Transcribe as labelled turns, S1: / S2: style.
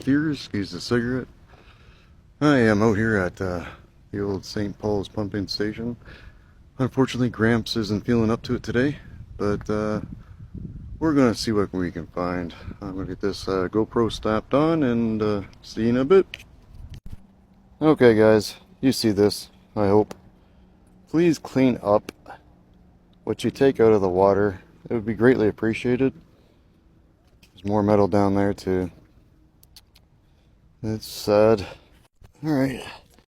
S1: here, excuse the cigarette. I am out here at the old St. Paul's pumping station. Unfortunately, Gramps isn't feeling up to it today, but we're going to see what we can find. I'm going to get this GoPro strapped on and see you in a bit. Okay guys, you see this, I hope. Please clean up what you take out of the water. It would be greatly appreciated. There's more metal down there too. It's sad. Alright.